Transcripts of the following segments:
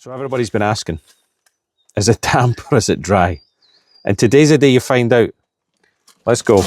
So everybody's been asking, is it damp or is it dry? And today's the day you find out. Let's go.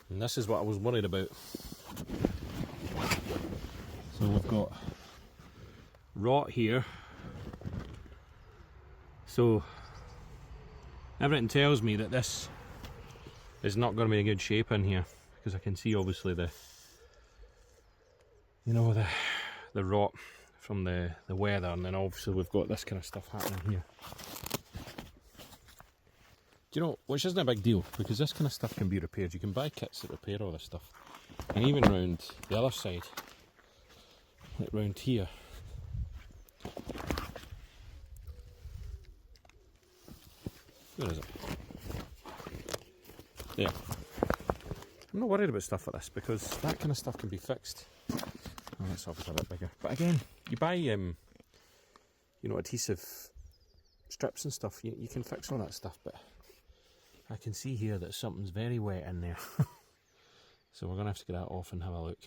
And this is what I was worried about. So we've got rot here. So everything tells me that this is not going to be in good shape in here, because I can see obviously the, you know, the rot from the weather, and then obviously we've got this kind of stuff happening here. Do you know, which isn't a big deal, because this kind of stuff can be repaired. You can buy kits that repair all this stuff. And even round the other side, like round here, where is it? Yeah. I'm not worried about stuff like this, because that kind of stuff can be fixed. Oh, that's obviously a bit bigger. But again, you buy, you know, adhesive strips and stuff, you can fix all that stuff, but I can see here that something's very wet in there. So we're going to have to get that off and have a look.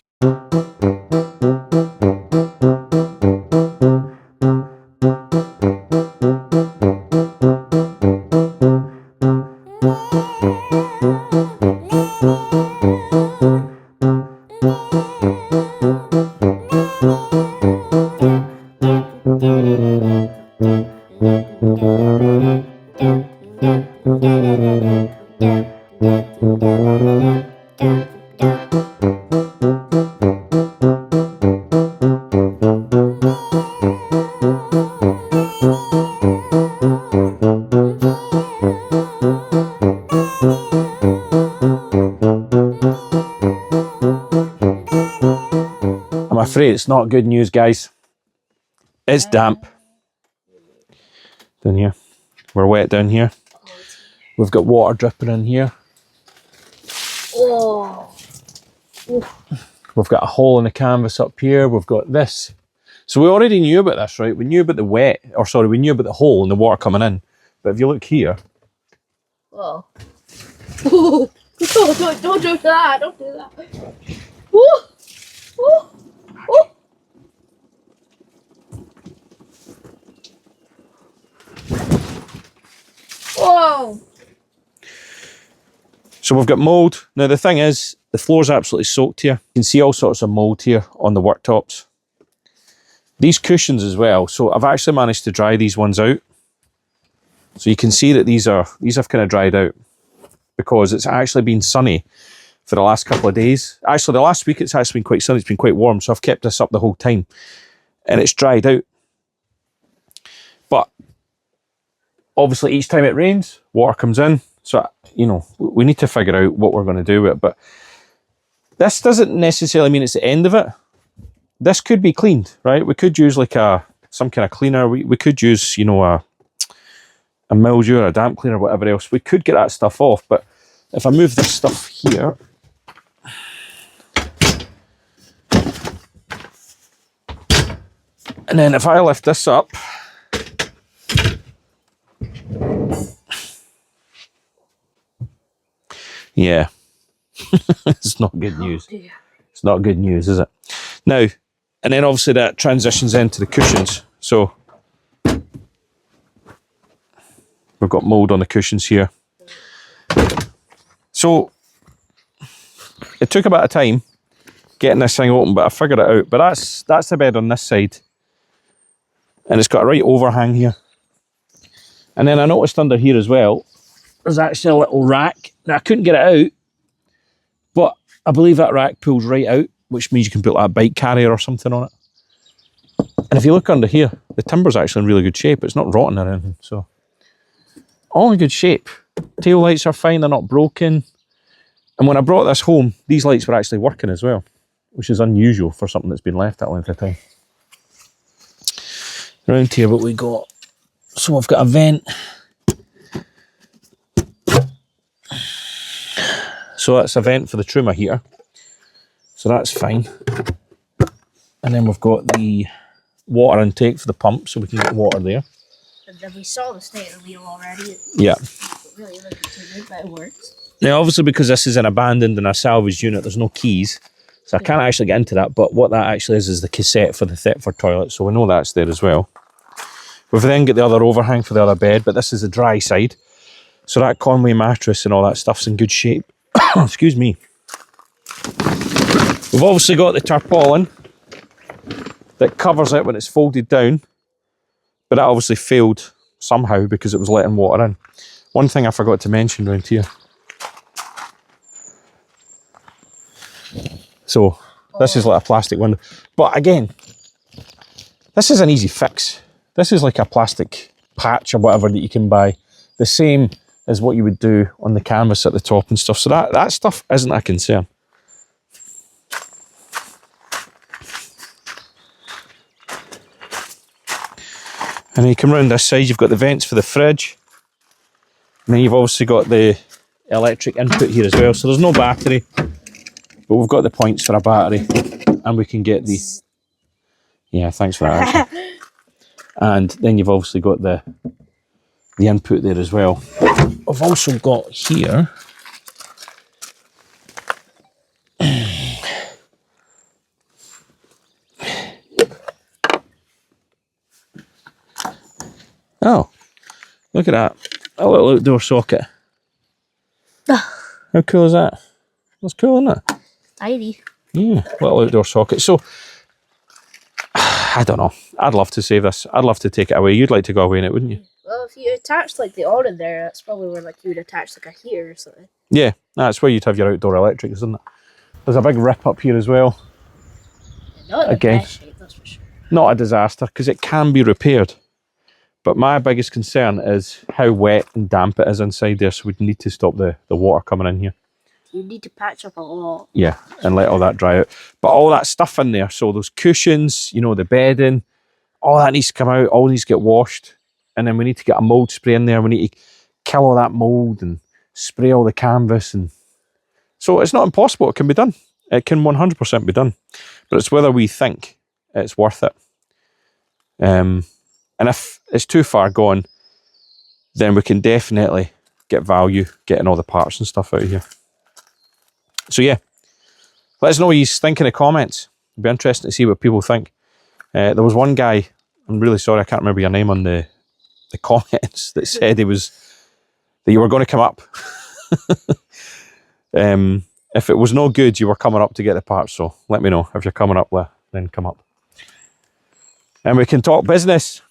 I'm afraid it's not good news, guys. It's damp down here. We're wet down here. We've got water dripping in here. Oh. We've got a hole in the canvas up here. We've got this. So we already knew about this, right? We knew about we knew about the hole and the water coming in. But if you look here. Oh. Don't do that. Don't do that. Ooh. Ooh. Ooh. Whoa. So we've got mould. Now the thing is, the floor's absolutely soaked here. You can see all sorts of mould here on the worktops. These cushions as well. So I've actually managed to dry these ones out. So you can see that these have kind of dried out, because it's actually been sunny for the last couple of days. Actually, the last week it's actually been quite sunny. It's been quite warm. So I've kept this up the whole time, and it's dried out. But obviously each time it rains, water comes in. So, you know, we need to figure out what we're going to do with it. But this doesn't necessarily mean it's the end of it. This could be cleaned, right? We could use like some kind of cleaner. We could use, you know, a mildew or a damp cleaner, whatever else. We could get that stuff off. But if I move this stuff here, and then if I lift this up, yeah, it's not good news. Oh, it's not good news, is it? Now, and then obviously that transitions into the cushions. So we've got mould on the cushions here. So it took a bit of time getting this thing open, but I figured it out. But that's the bed on this side. And it's got a right overhang here. And then I noticed under here as well, there's actually a little rack. Now I couldn't get it out, but I believe that rack pulls right out, which means you can put like a bike carrier or something on it. And if you look under here, the timber's actually in really good shape. It's not rotten or anything, so all in good shape. Tail lights are fine, they're not broken. And when I brought this home, these lights were actually working as well, which is unusual for something that's been left that length of time. Around here, what we got, so I've got a vent. So that's a vent for the truma heater. So that's fine. And then we've got the water intake for the pump, so we can get water there. And then we saw the state of the wheel already. Yeah. It really looking too good, but it works. Now, obviously, because this is an abandoned and a salvaged unit, there's no keys. So I can't actually get into that, but what that actually is the cassette for the Thetford toilet, so we know that's there as well. We've then got the other overhang for the other bed, but this is the dry side. So that Conway mattress and all that stuff's in good shape. Excuse me. We've obviously got the tarpaulin that covers it when it's folded down, but that obviously failed somehow because it was letting water in. One thing I forgot to mention around here. So this is like a plastic window, but again, this is an easy fix. This is like a plastic patch or whatever that you can buy, the same as what you would do on the canvas at the top and stuff. So that stuff isn't a concern. And then you come round this side, you've got the vents for the fridge. And then you've obviously got the electric input here as well. So there's no battery, but we've got the points for a battery. And we can get the... Yeah, thanks for that, actually. And then you've obviously got the input there as well. I've also got here... Oh, look at that. A little outdoor socket. How cool is that? That's cool, isn't it? Tidy. Yeah, little outdoor socket. So, I don't know. I'd love to save this. I'd love to take it away. You'd like to go away in it, wouldn't you? Well, if you attach like the awning there, that's probably where like you would attach like a heater or something. Yeah, that's where you'd have your outdoor electrics, isn't it? There's a big rip up here as well. Not in the best shape, that's for sure. Not a disaster, because it can be repaired. But my biggest concern is how wet and damp it is inside there, so we'd need to stop the water coming in here. You need to patch up a lot. Yeah, and let all that dry out. But all that stuff in there, so those cushions, you know, the bedding, all that needs to come out, all needs to get washed. And then we need to get a mould spray in there. We need to kill all that mould and spray all the canvas. And so it's not impossible, it can be done. It can 100% be done. But it's whether we think it's worth it. And if it's too far gone, then we can definitely get value getting all the parts and stuff out of here. So yeah, let us know what you think in the comments. It'd be interesting to see what people think. There was one guy, I'm really sorry, I can't remember your name on the comments, that said that you were going to come up. If it was no good, you were coming up to get the parts, so let me know if you're coming up, then come up. And we can talk business.